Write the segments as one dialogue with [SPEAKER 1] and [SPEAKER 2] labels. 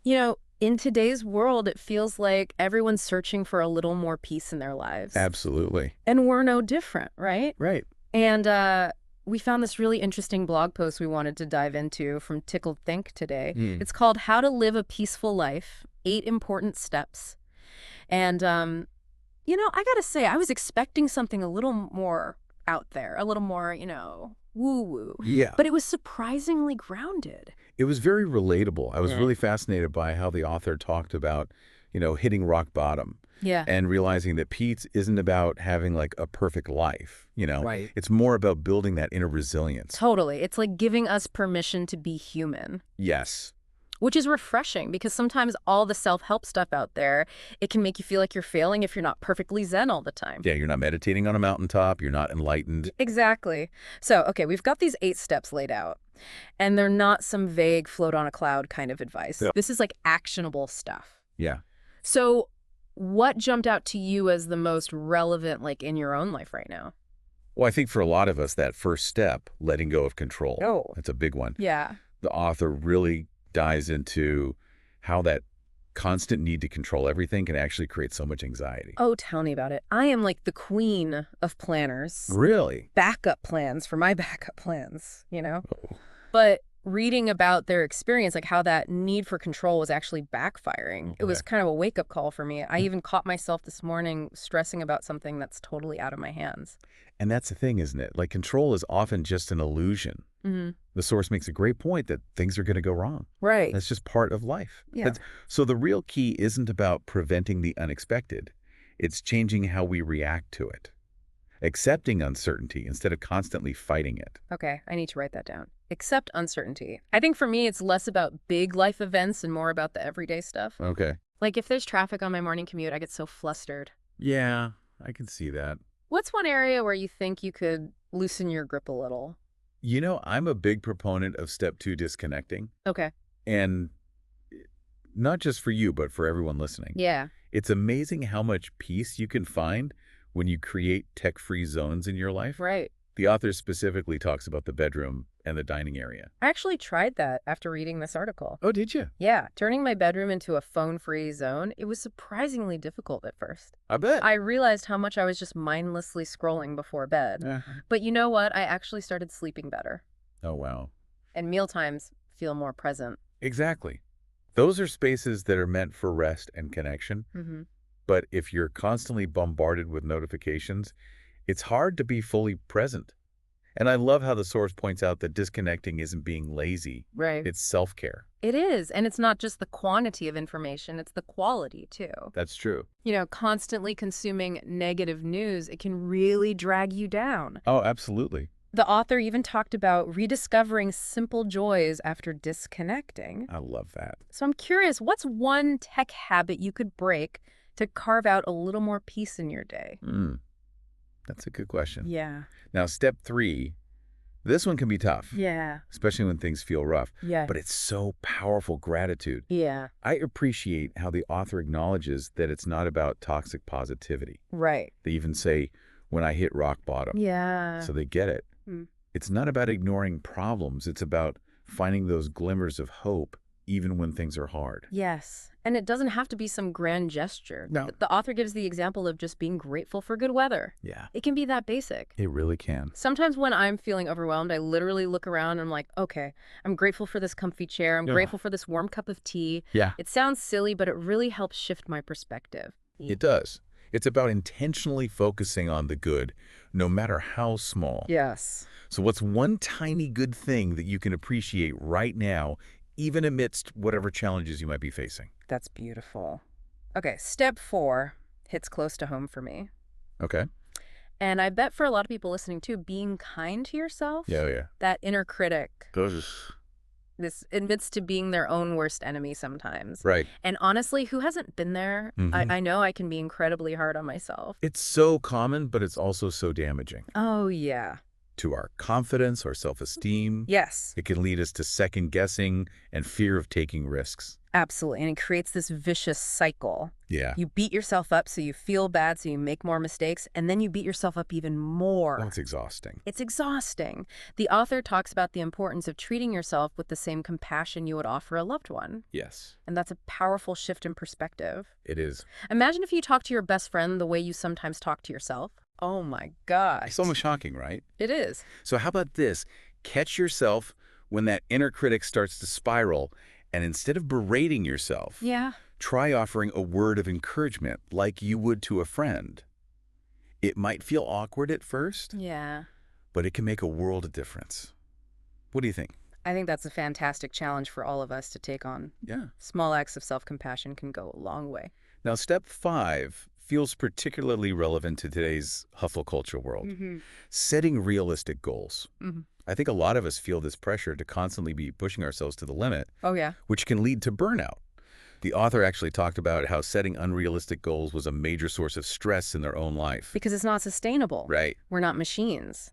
[SPEAKER 1] In today's world, it feels like everyone's searching for a little more peace in their lives.
[SPEAKER 2] Absolutely.
[SPEAKER 1] And we're no different, right?
[SPEAKER 2] Right.
[SPEAKER 1] And we found this really interesting blog post we wanted to dive into from Tickled Think today.
[SPEAKER 2] Mm.
[SPEAKER 1] It's called How to Live a Peaceful Life, 8 Important Steps. And, I gotta say, I was expecting something a little more out there, a little more, woo-woo.
[SPEAKER 2] Yeah.
[SPEAKER 1] But it was surprisingly grounded.
[SPEAKER 2] It was very relatable. I was
[SPEAKER 1] Yeah.
[SPEAKER 2] really fascinated by how the author talked about, hitting rock bottom
[SPEAKER 1] Yeah.
[SPEAKER 2] and realizing that peace isn't about having like a perfect life.
[SPEAKER 1] Right.
[SPEAKER 2] It's more about building that inner resilience.
[SPEAKER 1] Totally. It's like giving us permission to be human,
[SPEAKER 2] Yes.
[SPEAKER 1] which is refreshing because sometimes all the self-help stuff out there, it can make you feel like you're failing if you're not perfectly zen all the time.
[SPEAKER 2] Yeah, you're not meditating on a mountaintop. You're not enlightened.
[SPEAKER 1] Exactly. So, okay, we've got these 8 steps laid out, and they're not some vague float on a cloud kind of advice.
[SPEAKER 2] Yeah.
[SPEAKER 1] This is like actionable stuff.
[SPEAKER 2] Yeah.
[SPEAKER 1] So what jumped out to you as the most relevant, like in your own life right now?
[SPEAKER 2] Well, I think for a lot of us, that first step, letting go of control,
[SPEAKER 1] Oh.
[SPEAKER 2] that's a big one.
[SPEAKER 1] Yeah.
[SPEAKER 2] The author really dives into how that constant need to control everything can actually create so much anxiety.
[SPEAKER 1] Oh, tell me about it. I am like the queen of planners.
[SPEAKER 2] Really?
[SPEAKER 1] Backup plans for my backup plans.
[SPEAKER 2] Oh.
[SPEAKER 1] But reading about their experience, like how that need for control was actually backfiring, it was
[SPEAKER 2] Okay.
[SPEAKER 1] kind of a wake-up call for me. I even caught myself this morning stressing about something that's totally out of my hands.
[SPEAKER 2] And that's the thing, isn't it? Like control is often just an illusion.
[SPEAKER 1] Mm-hmm.
[SPEAKER 2] The source makes a great point that things are going to go wrong.
[SPEAKER 1] Right.
[SPEAKER 2] That's just part of life.
[SPEAKER 1] Yeah.
[SPEAKER 2] So the real key isn't about preventing the unexpected. It's changing how we react to it. Accepting uncertainty instead of constantly fighting it.
[SPEAKER 1] Okay, I need to write that down. Accept uncertainty. I think for me, it's less about big life events and more about the everyday stuff.
[SPEAKER 2] Okay.
[SPEAKER 1] Like if there's traffic on my morning commute, I get so flustered.
[SPEAKER 2] Yeah, I can see that.
[SPEAKER 1] What's one area where you think you could loosen your grip a little?
[SPEAKER 2] I'm a big proponent of step 2 disconnecting.
[SPEAKER 1] Okay.
[SPEAKER 2] And not just for you, but for everyone listening.
[SPEAKER 1] Yeah.
[SPEAKER 2] It's amazing how much peace you can find when you create tech-free zones in your life.
[SPEAKER 1] Right.
[SPEAKER 2] The author specifically talks about the bedroom and the dining area.
[SPEAKER 1] I actually tried that after reading this article.
[SPEAKER 2] Oh, did you?
[SPEAKER 1] Yeah, turning my bedroom into a phone-free zone, it was surprisingly difficult at first.
[SPEAKER 2] I bet.
[SPEAKER 1] I realized how much I was just mindlessly scrolling before bed.
[SPEAKER 2] Uh-huh.
[SPEAKER 1] But you know what? I actually started sleeping better.
[SPEAKER 2] Oh, wow.
[SPEAKER 1] And mealtimes feel more present.
[SPEAKER 2] Exactly. Those are spaces that are meant for rest and connection.
[SPEAKER 1] Mm-hmm.
[SPEAKER 2] But if you're constantly bombarded with notifications, it's hard to be fully present. And I love how the source points out that disconnecting isn't being lazy.
[SPEAKER 1] Right.
[SPEAKER 2] It's self-care.
[SPEAKER 1] It is. And it's not just the quantity of information, it's the quality, too.
[SPEAKER 2] That's true.
[SPEAKER 1] Constantly consuming negative news, it can really drag you down.
[SPEAKER 2] Oh, absolutely.
[SPEAKER 1] The author even talked about rediscovering simple joys after disconnecting.
[SPEAKER 2] I love that.
[SPEAKER 1] So I'm curious, what's one tech habit you could break to carve out a little more peace in your day?
[SPEAKER 2] That's a good question.
[SPEAKER 1] Yeah.
[SPEAKER 2] Now, step 3, this one can be tough,
[SPEAKER 1] Yeah.
[SPEAKER 2] especially when things feel rough.
[SPEAKER 1] Yeah.
[SPEAKER 2] But it's so powerful, gratitude.
[SPEAKER 1] Yeah.
[SPEAKER 2] I appreciate how the author acknowledges that it's not about toxic positivity.
[SPEAKER 1] Right.
[SPEAKER 2] They even say, when I hit rock bottom.
[SPEAKER 1] Yeah.
[SPEAKER 2] So they get it. It's not about ignoring problems. It's about finding those glimmers of hope, even when things are hard.
[SPEAKER 1] Yes. And it doesn't have to be some grand gesture.
[SPEAKER 2] No.
[SPEAKER 1] The author gives the example of just being grateful for good weather.
[SPEAKER 2] Yeah,
[SPEAKER 1] It can be that basic.
[SPEAKER 2] it really can.
[SPEAKER 1] Sometimes when I'm feeling overwhelmed, I literally look around and I'm like, okay, I'm grateful for this comfy chair. I'm
[SPEAKER 2] Yeah.
[SPEAKER 1] grateful for this warm cup of tea.
[SPEAKER 2] Yeah,
[SPEAKER 1] It sounds silly, but it really helps shift my perspective.
[SPEAKER 2] it does. It's about intentionally focusing on the good, no matter how small.
[SPEAKER 1] Yes.
[SPEAKER 2] So what's one tiny good thing that you can appreciate right now, even amidst whatever challenges you might be facing?
[SPEAKER 1] That's beautiful. Okay, step 4 hits close to home for me.
[SPEAKER 2] Okay.
[SPEAKER 1] And I bet for a lot of people listening too, being kind to yourself,
[SPEAKER 2] Yeah.
[SPEAKER 1] that inner critic,
[SPEAKER 2] Those.
[SPEAKER 1] this admits to being their own worst enemy sometimes.
[SPEAKER 2] Right.
[SPEAKER 1] And honestly, who hasn't been there?
[SPEAKER 2] Mhm.
[SPEAKER 1] I know I can be incredibly hard on myself.
[SPEAKER 2] It's so common, but it's also so damaging.
[SPEAKER 1] Oh, yeah.
[SPEAKER 2] to our confidence, our self-esteem.
[SPEAKER 1] Yes.
[SPEAKER 2] It can lead us to second-guessing and fear of taking risks.
[SPEAKER 1] Absolutely. And it creates this vicious cycle.
[SPEAKER 2] Yeah.
[SPEAKER 1] You beat yourself up so you feel bad, so you make more mistakes, and then you beat yourself up even more.
[SPEAKER 2] That's exhausting.
[SPEAKER 1] It's exhausting. The author talks about the importance of treating yourself with the same compassion you would offer a loved one.
[SPEAKER 2] Yes,
[SPEAKER 1] And that's a powerful shift in perspective.
[SPEAKER 2] it is.
[SPEAKER 1] Imagine if you talk to your best friend the way you sometimes talk to yourself. Oh my gosh.
[SPEAKER 2] It's almost shocking, right?
[SPEAKER 1] It is.
[SPEAKER 2] So how about this? Catch yourself when that inner critic starts to spiral, and instead of berating yourself,
[SPEAKER 1] Yeah.
[SPEAKER 2] try offering a word of encouragement like you would to a friend. It might feel awkward at first,
[SPEAKER 1] Yeah.
[SPEAKER 2] but it can make a world of difference. What do you think?
[SPEAKER 1] I think that's a fantastic challenge for all of us to take on.
[SPEAKER 2] Yeah.
[SPEAKER 1] Small acts of self-compassion can go a long way.
[SPEAKER 2] Now, step 5 feels particularly relevant to today's hustle culture world. Setting realistic goals.
[SPEAKER 1] Mhm.
[SPEAKER 2] I think a lot of us feel this pressure to constantly be pushing ourselves to the limit,
[SPEAKER 1] Oh, yeah.
[SPEAKER 2] which can lead to burnout. The author actually talked about how setting unrealistic goals was a major source of stress in their own life.
[SPEAKER 1] Because it's not sustainable.
[SPEAKER 2] Right.
[SPEAKER 1] We're not machines.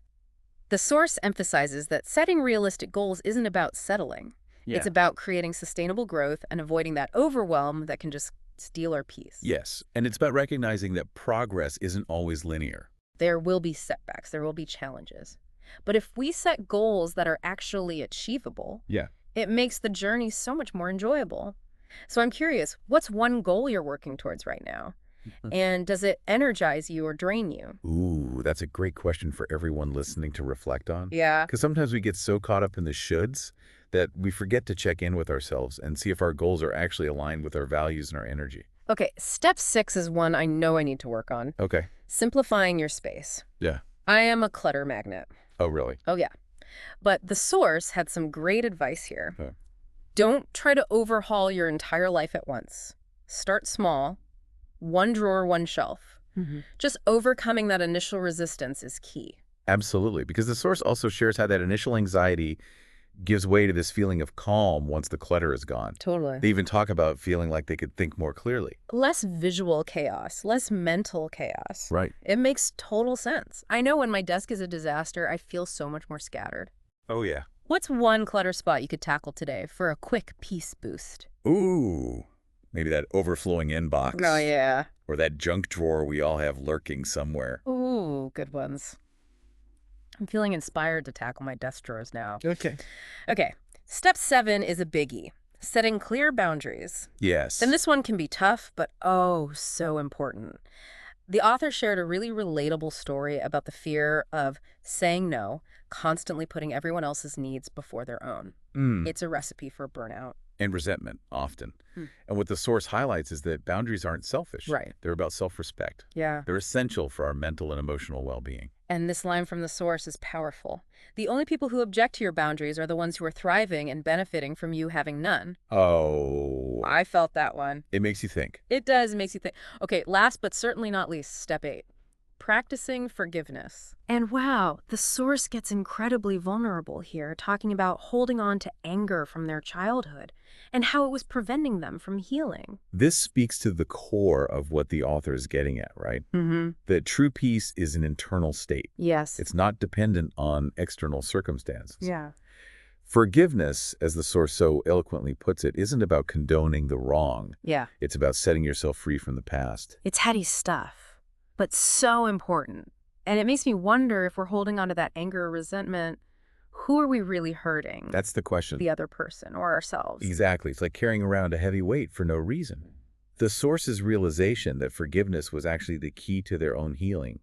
[SPEAKER 1] The source emphasizes that setting realistic goals isn't about settling. It's about creating sustainable growth and avoiding that overwhelm that can just steal our peace.
[SPEAKER 2] Yes, and it's about recognizing that progress isn't always linear.
[SPEAKER 1] There will be setbacks. There will be challenges. But if we set goals that are actually achievable,
[SPEAKER 2] Yeah.
[SPEAKER 1] it makes the journey so much more enjoyable. So I'm curious, what's one goal you're working towards right now? And does it energize you or drain you?
[SPEAKER 2] Ooh, that's a great question for everyone listening to reflect on.
[SPEAKER 1] Yeah.
[SPEAKER 2] Because sometimes we get so caught up in the shoulds that we forget to check in with ourselves and see if our goals are actually aligned with our values and our energy.
[SPEAKER 1] Okay, step 6 is one I know I need to work on.
[SPEAKER 2] Okay.
[SPEAKER 1] Simplifying your space.
[SPEAKER 2] Yeah.
[SPEAKER 1] I am a clutter magnet.
[SPEAKER 2] Oh, really?
[SPEAKER 1] Oh, yeah. But the source had some great advice here.
[SPEAKER 2] Huh.
[SPEAKER 1] Don't try to overhaul your entire life at once. Start small. One drawer, one shelf. Just overcoming that initial resistance is key.
[SPEAKER 2] Absolutely, because the source also shares how that initial anxiety gives way to this feeling of calm once the clutter is gone.
[SPEAKER 1] Totally.
[SPEAKER 2] They even talk about feeling like they could think more clearly.
[SPEAKER 1] Less visual chaos, less mental chaos.
[SPEAKER 2] Right.
[SPEAKER 1] It makes total sense. I know when my desk is a disaster, I feel so much more scattered.
[SPEAKER 2] Oh, yeah.
[SPEAKER 1] What's one clutter spot you could tackle today for a quick peace boost?
[SPEAKER 2] Ooh, maybe that overflowing inbox.
[SPEAKER 1] Oh, yeah.
[SPEAKER 2] Or that junk drawer we all have lurking somewhere.
[SPEAKER 1] Ooh, good ones. I'm feeling inspired to tackle my desk drawers now.
[SPEAKER 2] Okay.
[SPEAKER 1] Okay, step 7 is a biggie. Setting clear boundaries.
[SPEAKER 2] Yes.
[SPEAKER 1] And this one can be tough, but oh, so important. The author shared a really relatable story about the fear of saying no, constantly putting everyone else's needs before their own. It's a recipe for burnout.
[SPEAKER 2] And resentment, often. And what the source highlights is that boundaries aren't selfish.
[SPEAKER 1] Right.
[SPEAKER 2] They're about self-respect.
[SPEAKER 1] Yeah.
[SPEAKER 2] They're essential for our mental and emotional well-being.
[SPEAKER 1] And this line from the source is powerful. The only people who object to your boundaries are the ones who are thriving and benefiting from you having none.
[SPEAKER 2] Oh.
[SPEAKER 1] I felt that one.
[SPEAKER 2] It makes you think.
[SPEAKER 1] It does. It makes you think. Okay, last but certainly not least, step 8. Practicing forgiveness. And wow, the source gets incredibly vulnerable here, talking about holding on to anger from their childhood and how it was preventing them from healing.
[SPEAKER 2] This speaks to the core of what the author is getting at, right? That true peace is an internal state.
[SPEAKER 1] Yes.
[SPEAKER 2] It's not dependent on external circumstances.
[SPEAKER 1] Yeah.
[SPEAKER 2] Forgiveness, as the source so eloquently puts it, isn't about condoning the wrong.
[SPEAKER 1] Yeah.
[SPEAKER 2] It's about setting yourself free from the past.
[SPEAKER 1] It's heady stuff, but so important. And it makes me wonder if we're holding on to that anger or resentment, who are we really hurting?
[SPEAKER 2] That's the question.
[SPEAKER 1] The other person or ourselves.
[SPEAKER 2] Exactly. It's like carrying around a heavy weight for no reason. The source's realization that forgiveness was actually the key to their own healing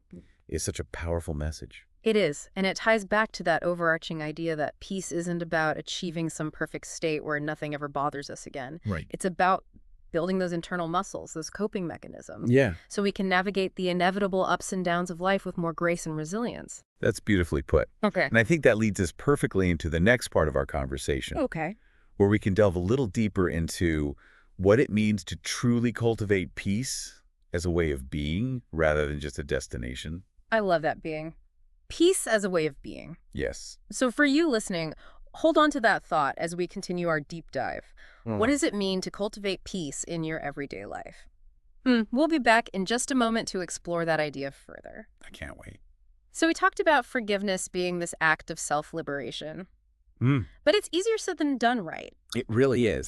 [SPEAKER 2] is such a powerful message.
[SPEAKER 1] It is, and it ties back to that overarching idea that peace isn't about achieving some perfect state where nothing ever bothers us again.
[SPEAKER 2] Right.
[SPEAKER 1] It's about building those internal muscles, those coping mechanisms.
[SPEAKER 2] Yeah.
[SPEAKER 1] So we can navigate the inevitable ups and downs of life with more grace and resilience.
[SPEAKER 2] That's beautifully put.
[SPEAKER 1] Okay.
[SPEAKER 2] And I think that leads us perfectly into the next part of our conversation,
[SPEAKER 1] Okay.
[SPEAKER 2] where we can delve a little deeper into what it means to truly cultivate peace as a way of being rather than just a destination.
[SPEAKER 1] I love that being. Peace as a way of being.
[SPEAKER 2] Yes.
[SPEAKER 1] So for you listening, hold on to that thought as we continue our deep dive. What does it mean to cultivate peace in your everyday life? We'll be back in just a moment to explore that idea further.
[SPEAKER 2] I can't wait.
[SPEAKER 1] So we talked about forgiveness being this act of self-liberation,
[SPEAKER 2] Mm,
[SPEAKER 1] but it's easier said than done, right?
[SPEAKER 2] it really is.